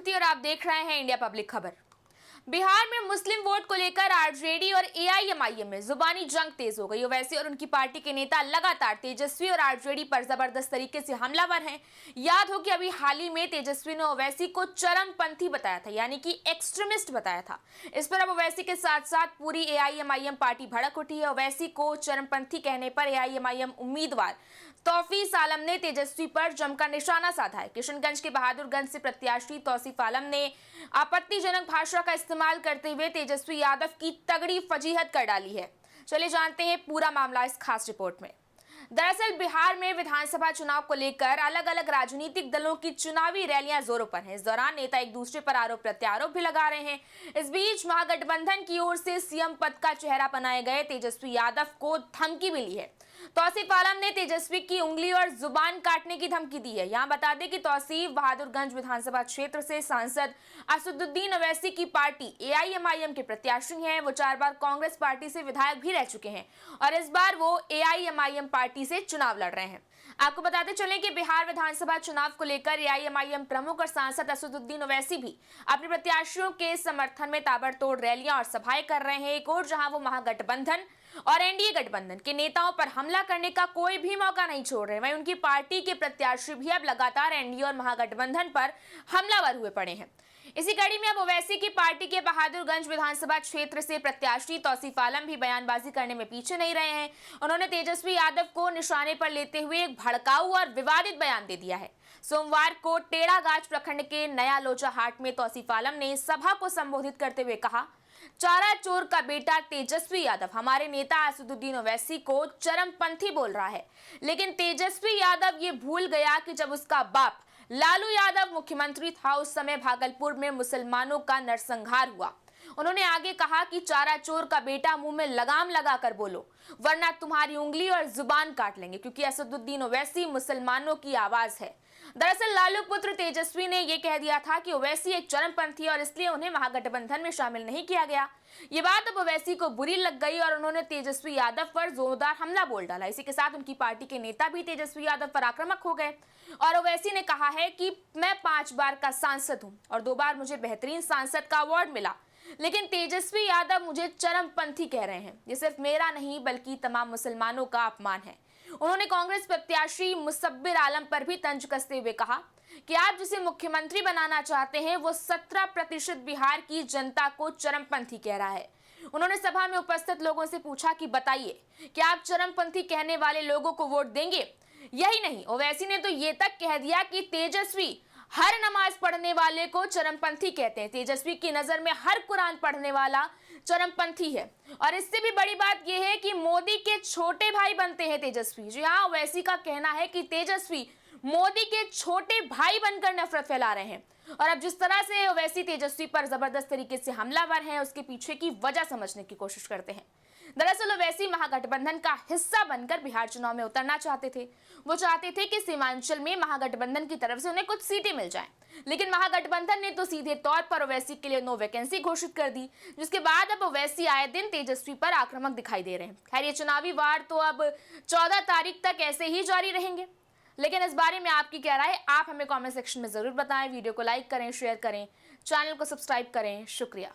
प्रकृति और आप देख रहे हैं इंडिया पब्लिक खबर। बिहार में मुस्लिम वोट को लेकर आरजेडी और एआईएमआईएम में जुबानी जंग तेज हो गई। ओवैसी और उनकी पार्टी के नेता लगातार तेजस्वी और आरजेडी पर जबरदस्त तरीके से हमलावर हैं। याद हो कि अभी हाल ही में तेजस्वी ने ओवैसी को चरमपंथी बताया था, यानी कि एक्सट्रीमिस्ट बताया था। इस पर अब ओवैसी के साथ साथ पूरी एआईएमआईएम पार्टी भड़क उठी है। ओवैसी को चरमपंथी कहने पर एआईएमआईएम उम्मीदवार तौसीफ आलम ने तेजस्वी पर जमकर निशाना साधा है। किशनगंज के बहादुरगंज से प्रत्याशी तौसीफ आलम ने आपत्तिजनक भाषा का इस्तेमाल करते हुए तेजस्वी यादव की तगड़ी फजीहत कर डाली है। चलिए जानते हैं पूरा मामला इस खास रिपोर्ट में। दरअसल बिहार में विधानसभा चुनाव को लेकर अलग अलग राजनीतिक दलों की चुनावी रैलियां जोरों पर हैं। इस दौरान नेता एक दूसरे पर आरोप प्रत्यारोप भी लगा रहे हैं। इस बीच महागठबंधन की ओर से सीएम पद का चेहरा बनाए गए तेजस्वी यादव को धमकी मिली है। तौसीफ आलम ने तेजस्वी की उंगली और जुबान काटने की धमकी दी है। यहाँ बता दें कि तौसीफ बहादुरगंज विधानसभा क्षेत्र से सांसद असदुद्दीन ओवैसी की पार्टी एआईएमआईएम के प्रत्याशी हैं। वो 4 बार कांग्रेस पार्टी से विधायक भी रह चुके हैं और इस बार वो एआईएमआईएम पार्टी से चुनाव लड़ रहे हैं। आपको बताते चलें कि बिहार विधानसभा चुनाव को लेकर एआईएमआईएम प्रमुख और सांसद असदुद्दीन ओवैसी भी अपने प्रत्याशियों के समर्थन में ताबड़तोड़ रैलियां और सभाएं कर रहे हैं। एक और जहां वो महागठबंधन और एनडीए गठबंधन के नेताओं पर हमला करने का कोई भी मौका नहीं छोड़ रहे, वहीं उनकी पार्टी के प्रत्याशी भी अब लगातार एनडीए और महागठबंधन पर हमलावर हुए पड़े हैं। इसी कड़ी में अब ओवैसी की पार्टी के बहादुरगंज विधानसभा क्षेत्र से प्रत्याशी तौसीफ आलम भी बयानबाजी करने में पीछे नहीं रहे हैं। उन्होंने तेजस्वी यादव को निशाने पर लेते हुए एक भड़काऊ और विवादित बयान दे दिया है। सोमवार को टेढ़ागाछ प्रखंड के नया लोचा हाट में तौसीफ आलम ने सभा को संबोधित करते हुए कहा, चारा चोर का बेटा तेजस्वी यादव हमारे नेता असदुद्दीन ओवैसी को चरमपंथी बोल रहा है, लेकिन तेजस्वी यादव ये भूल गया कि जब उसका बाप लालू यादव मुख्यमंत्री था उस समय भागलपुर में मुसलमानों का नरसंहार हुआ। उन्होंने आगे कहा कि चारा चोर का बेटा मुंह में लगाम लगाकर बोलो, वरना तुम्हारी उंगली और जुबान काट लेंगे, क्योंकि असदुद्दीन ओवैसी मुसलमानों की आवाज है। दरअसल लालू पुत्र तेजस्वी ने यह कह दिया था कि ओवैसी एक चरमपंथी और इसलिए उन्हें महागठबंधन में शामिल नहीं किया गया। ये बात अब ओवैसी को बुरी लग गई और उन्होंने तेजस्वी यादव पर जोरदार हमला बोल डाला। इसी के साथ उनकी पार्टी के नेता भी तेजस्वी यादव पर आक्रामक हो गए और ओवैसी ने कहा है कि मैं 5 बार का सांसद हूं और 2 बार मुझे बेहतरीन सांसद का अवार्ड मिला, लेकिन तेजस्वी यादव मुझे चरमपंथी कह रहे हैं। ये सिर्फ मेरा नहीं बल्कि तमाम मुसलमानों का अपमान है। उन्होंने कांग्रेस प्रत्याशी मुसब्बिर आलम पर भी तंज कसते हुए कहा कि आप जिसे मुख्यमंत्री बनाना चाहते हैं वो 17% बिहार की जनता को चरमपंथी कह रहा है। उन्होंने सभा में उपस्थित लोगों से पूछा कि बताइए कि आप चरमपंथी कहने वाले लोगों को वोट देंगे? यही नहीं, ओवैसी ने तो ये तक कह दिया कि तेजस्वी हर नमाज पढ़ने वाले को चरमपंथी कहते हैं। तेजस्वी की नजर में हर कुरान पढ़ने वाला चरमपंथी है और इससे भी बड़ी बात यह है कि मोदी के छोटे भाई बनते हैं तेजस्वी। जी हाँ, ओवैसी का कहना है कि तेजस्वी मोदी के छोटे भाई बनकर नफरत फैला रहे हैं और अब जिस तरह से ओवैसी तेजस्वी पर जबरदस्त तरीके से हमलावर हैं उसके पीछे की वजह समझने की कोशिश करते हैं। दरअसल ओवैसी महागठबंधन का हिस्सा बनकर बिहार चुनाव में उतरना चाहते थे। वो चाहते थे कि सीमांचल में महागठबंधन की तरफ से उन्हें कुछ सीटें मिल जाएं, लेकिन महागठबंधन ने तो सीधे तौर पर ओवैसी के लिए नो वैकेंसी घोषित कर दी, जिसके बाद अब ओवैसी आए दिन तेजस्वी पर आक्रामक दिखाई दे रहे हैं। खैर, ये चुनावी वार तो अब 14 तारीख तक ऐसे ही जारी रहेंगे, लेकिन इस बारे में आपकी क्या राय है आप हमें कमेंट सेक्शन में जरूर बताएं। वीडियो को लाइक करें, शेयर करें, चैनल को सब्सक्राइब करें। शुक्रिया।